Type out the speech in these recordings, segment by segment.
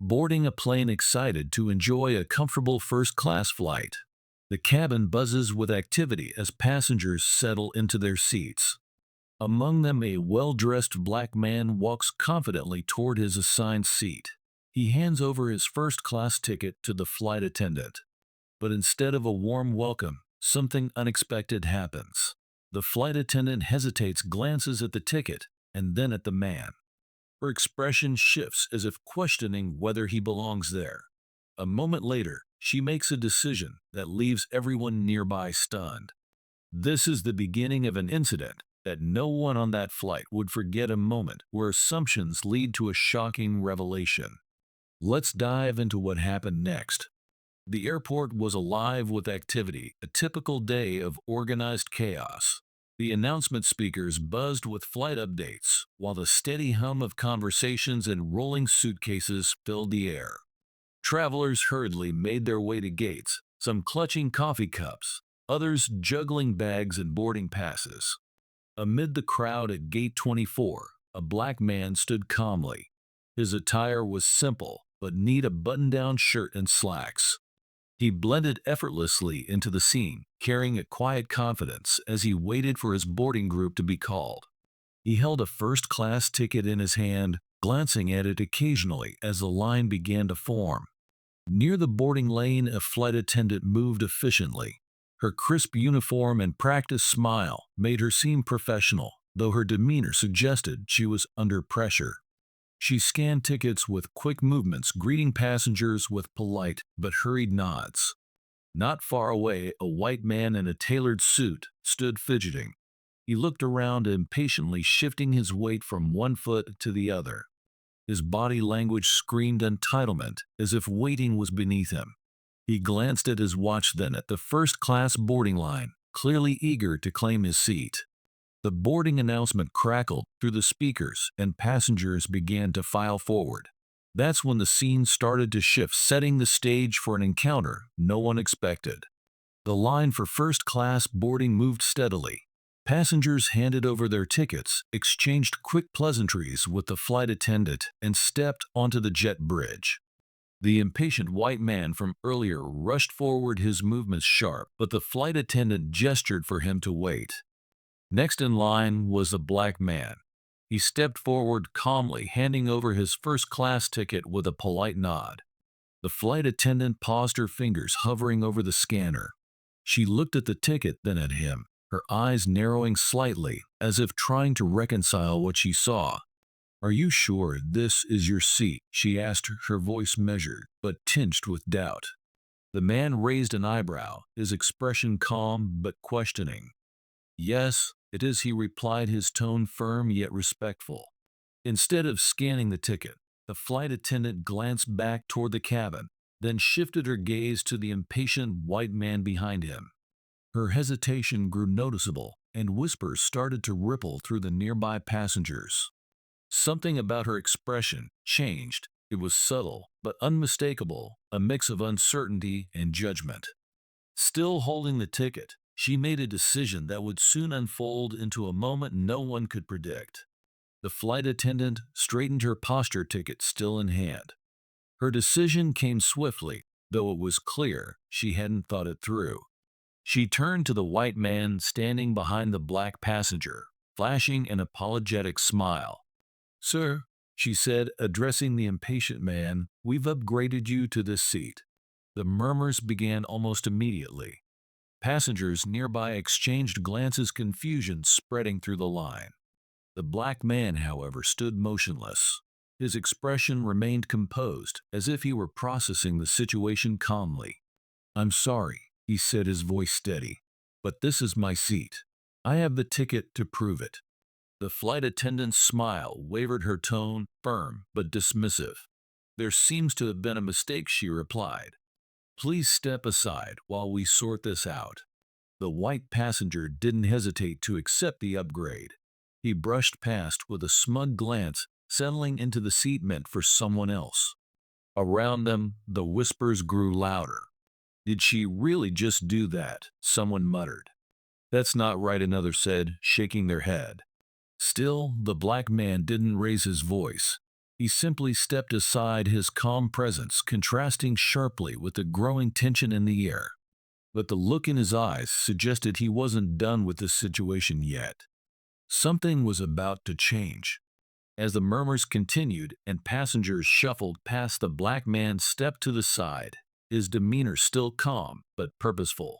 boarding a plane excited to enjoy a comfortable first-class flight. The cabin buzzes with activity as passengers settle into their seats. Among them, a well-dressed black man walks confidently toward his assigned seat. He hands over his first-class ticket to the flight attendant. But instead of a warm welcome, something unexpected happens. The flight attendant hesitates, glances at the ticket, and then at the man. Her expression shifts as if questioning whether he belongs there. A moment later, she makes a decision that leaves everyone nearby stunned. This is the beginning of an incident that no one on that flight would forget, a moment where assumptions lead to a shocking revelation. Let's dive into what happened next. The airport was alive with activity, a typical day of organized chaos. The announcement speakers buzzed with flight updates, while the steady hum of conversations and rolling suitcases filled the air. Travelers hurriedly made their way to gates, some clutching coffee cups, others juggling bags and boarding passes. Amid the crowd at Gate 24, a black man stood calmly. His attire was simple, but neat: a button-down shirt and slacks. He blended effortlessly into the scene, carrying a quiet confidence as he waited for his boarding group to be called. He held a first-class ticket in his hand, glancing at it occasionally as the line began to form. Near the boarding lane, a flight attendant moved efficiently. Her crisp uniform and practiced smile made her seem professional, though her demeanor suggested she was under pressure. She scanned tickets with quick movements, greeting passengers with polite but hurried nods. Not far away, a white man in a tailored suit stood fidgeting. He looked around impatiently, shifting his weight from one foot to the other. His body language screamed entitlement, as if waiting was beneath him. He glanced at his watch, then at the first-class boarding line, clearly eager to claim his seat. The boarding announcement crackled through the speakers, and passengers began to file forward. That's when the scene started to shift, setting the stage for an encounter no one expected. The line for first-class boarding moved steadily. Passengers handed over their tickets, exchanged quick pleasantries with the flight attendant, and stepped onto the jet bridge. The impatient white man from earlier rushed forward, his movements sharp, but the flight attendant gestured for him to wait. Next in line was a black man. He stepped forward calmly, handing over his first-class ticket with a polite nod. The flight attendant paused, her fingers hovering over the scanner. She looked at the ticket, then at him, her eyes narrowing slightly, as if trying to reconcile what she saw. "Are you sure this is your seat?" she asked, her voice measured, but tinged with doubt. The man raised an eyebrow, his expression calm but questioning. "Yes, it is," he replied, his tone firm yet respectful. Instead of scanning the ticket, the flight attendant glanced back toward the cabin, then shifted her gaze to the impatient white man behind him. Her hesitation grew noticeable, and whispers started to ripple through the nearby passengers. Something about her expression changed. It was subtle, but unmistakable, a mix of uncertainty and judgment. Still holding the ticket, she made a decision that would soon unfold into a moment no one could predict. The flight attendant straightened her posture, ticket still in hand. Her decision came swiftly, though it was clear she hadn't thought it through. She turned to the white man standing behind the black passenger, flashing an apologetic smile. "Sir," she said, addressing the impatient man, "we've upgraded you to this seat." The murmurs began almost immediately. Passengers nearby exchanged glances, confusion spreading through the line. The black man, however, stood motionless. His expression remained composed, as if he were processing the situation calmly. "I'm sorry," he said, his voice steady, "but this is my seat. I have the ticket to prove it." The flight attendant's smile wavered, her tone firm but dismissive. "There seems to have been a mistake," she replied. "Please step aside while we sort this out." The white passenger didn't hesitate to accept the upgrade. He brushed past with a smug glance, settling into the seat meant for someone else. Around them, the whispers grew louder. "Did she really just do that?" someone muttered. "That's not right," another said, shaking their head. Still, the black man didn't raise his voice. He simply stepped aside, his calm presence contrasting sharply with the growing tension in the air. But the look in his eyes suggested he wasn't done with this situation yet. Something was about to change. As the murmurs continued and passengers shuffled past, the black man stepped to the side, his demeanor still calm but purposeful.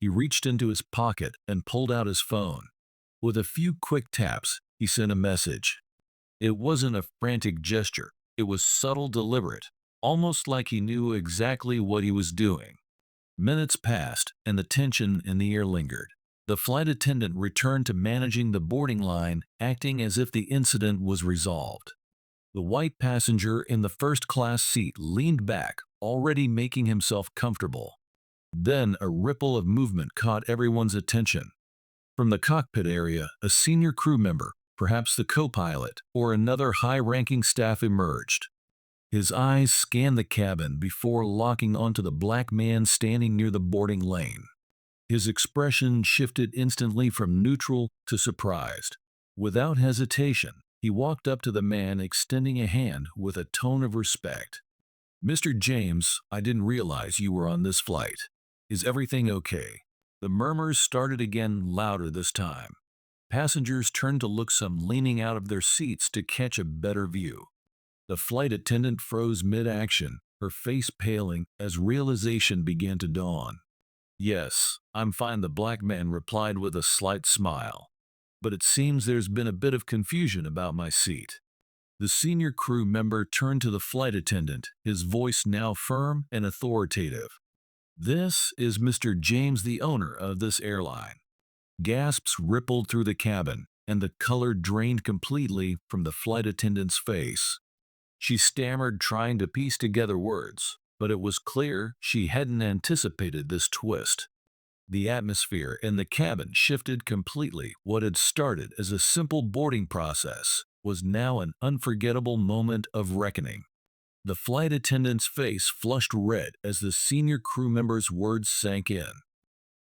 He reached into his pocket and pulled out his phone. With a few quick taps, he sent a message. It wasn't a frantic gesture. It was subtle, deliberate, almost like he knew exactly what he was doing. Minutes passed, and the tension in the air lingered. The flight attendant returned to managing the boarding line, acting as if the incident was resolved. The white passenger in the first-class seat leaned back, already making himself comfortable. Then a ripple of movement caught everyone's attention. From the cockpit area, a senior crew member, perhaps the co-pilot or another high-ranking staff, emerged. His eyes scanned the cabin before locking onto the black man standing near the boarding lane. His expression shifted instantly from neutral to surprised. Without hesitation, he walked up to the man, extending a hand with a tone of respect. "Mr. James, I didn't realize you were on this flight. Is everything okay?" The murmurs started again, louder this time. Passengers turned to look, some leaning out of their seats to catch a better view. The flight attendant froze mid-action, her face paling as realization began to dawn. "Yes, I'm fine," the black man replied with a slight smile. "But it seems there's been a bit of confusion about my seat." The senior crew member turned to the flight attendant, his voice now firm and authoritative. "This is Mr. James, the owner of this airline." Gasps rippled through the cabin, and the color drained completely from the flight attendant's face. She stammered, trying to piece together words, but it was clear she hadn't anticipated this twist. The atmosphere in the cabin shifted completely. What had started as a simple boarding process was now an unforgettable moment of reckoning. The flight attendant's face flushed red as the senior crew member's words sank in.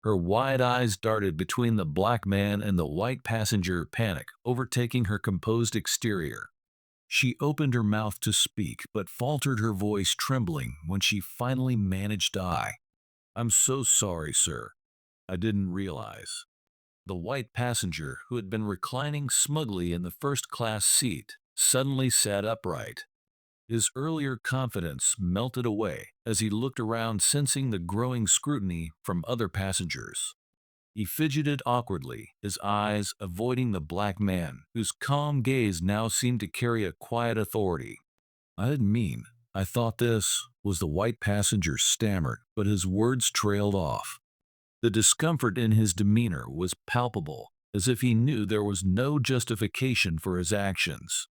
Her wide eyes darted between the black man and the white passenger, panic overtaking her composed exterior. She opened her mouth to speak, but faltered, her voice trembling when she finally managed to. "I'm so sorry, sir. I didn't realize." The white passenger, who had been reclining smugly in the first-class seat, suddenly sat upright. His earlier confidence melted away as he looked around, sensing the growing scrutiny from other passengers. He fidgeted awkwardly, his eyes avoiding the black man, whose calm gaze now seemed to carry a quiet authority. "I didn't mean, I thought this was," the white passenger stammered, but his words trailed off. The discomfort in his demeanor was palpable, as if he knew there was no justification for his actions.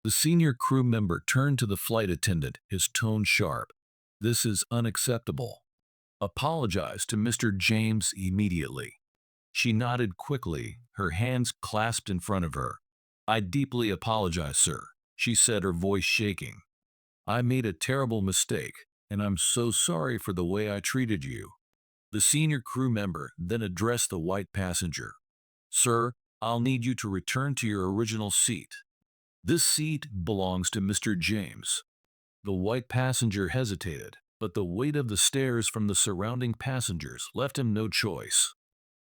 The senior crew member turned to the flight attendant, his tone sharp. "This is unacceptable. Apologize to Mr. James immediately." She nodded quickly, her hands clasped in front of her. "I deeply apologize, sir," she said, her voice shaking. "I made a terrible mistake, and I'm so sorry for the way I treated you." The senior crew member then addressed the white passenger. "Sir, I'll need you to return to your original seat. This seat belongs to Mr. James." The white passenger hesitated, but the weight of the stares from the surrounding passengers left him no choice.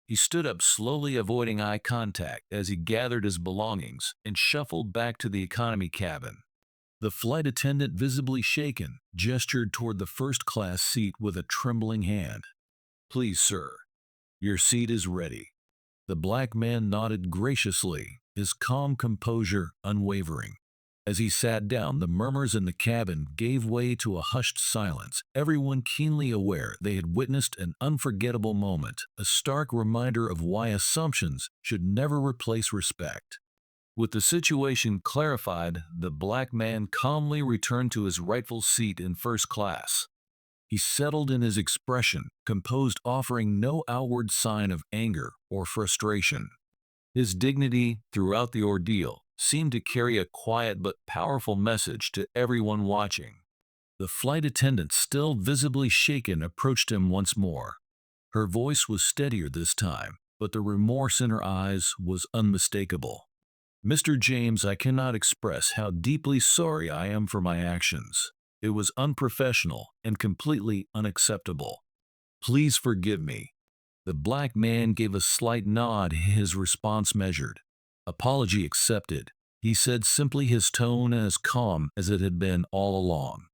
He stood up slowly, avoiding eye contact as he gathered his belongings and shuffled back to the economy cabin. The flight attendant, visibly shaken, gestured toward the first-class seat with a trembling hand. "Please, sir, your seat is ready." The black man nodded graciously, his calm composure unwavering. As he sat down, the murmurs in the cabin gave way to a hushed silence, everyone keenly aware they had witnessed an unforgettable moment, a stark reminder of why assumptions should never replace respect. With the situation clarified, the black man calmly returned to his rightful seat in first class. He settled in, his expression composed, offering no outward sign of anger or frustration. His dignity throughout the ordeal seemed to carry a quiet but powerful message to everyone watching. The flight attendant, still visibly shaken, approached him once more. Her voice was steadier this time, but the remorse in her eyes was unmistakable. Mr. James, I cannot express how deeply sorry I am for my actions. It was unprofessional and completely unacceptable. Please forgive me. The black man gave a slight nod, his response measured. Apology accepted, he said simply, his tone as calm as it had been all along.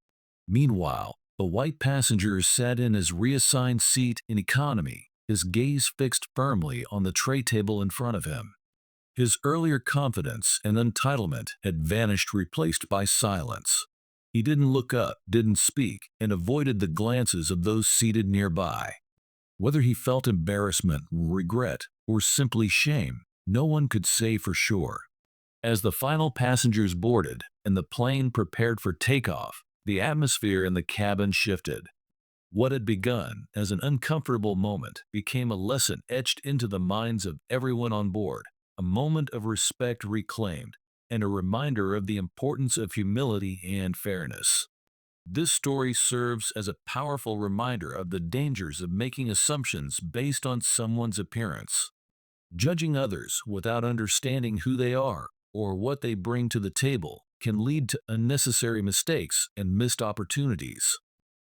Meanwhile, the white passenger sat in his reassigned seat in economy, his gaze fixed firmly on the tray table in front of him. His earlier confidence and entitlement had vanished, replaced by silence. He didn't look up, didn't speak, and avoided the glances of those seated nearby. Whether he felt embarrassment, regret, or simply shame, no one could say for sure. As the final passengers boarded and the plane prepared for takeoff, the atmosphere in the cabin shifted. What had begun as an uncomfortable moment became a lesson etched into the minds of everyone on board, a moment of respect reclaimed, and a reminder of the importance of humility and fairness. This story serves as a powerful reminder of the dangers of making assumptions based on someone's appearance. Judging others without understanding who they are or what they bring to the table can lead to unnecessary mistakes and missed opportunities.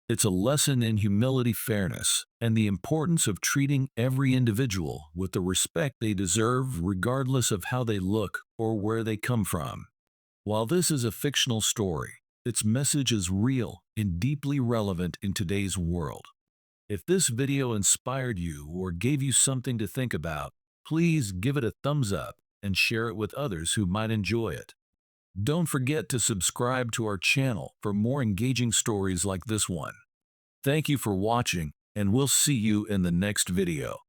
It's a lesson in humility, fairness, and the importance of treating every individual with the respect they deserve, regardless of how they look or where they come from. While this is a fictional story, its message is real and deeply relevant in today's world. If this video inspired you or gave you something to think about, please give it a thumbs up and share it with others who might enjoy it. Don't forget to subscribe to our channel for more engaging stories like this one. Thank you for watching, and we'll see you in the next video.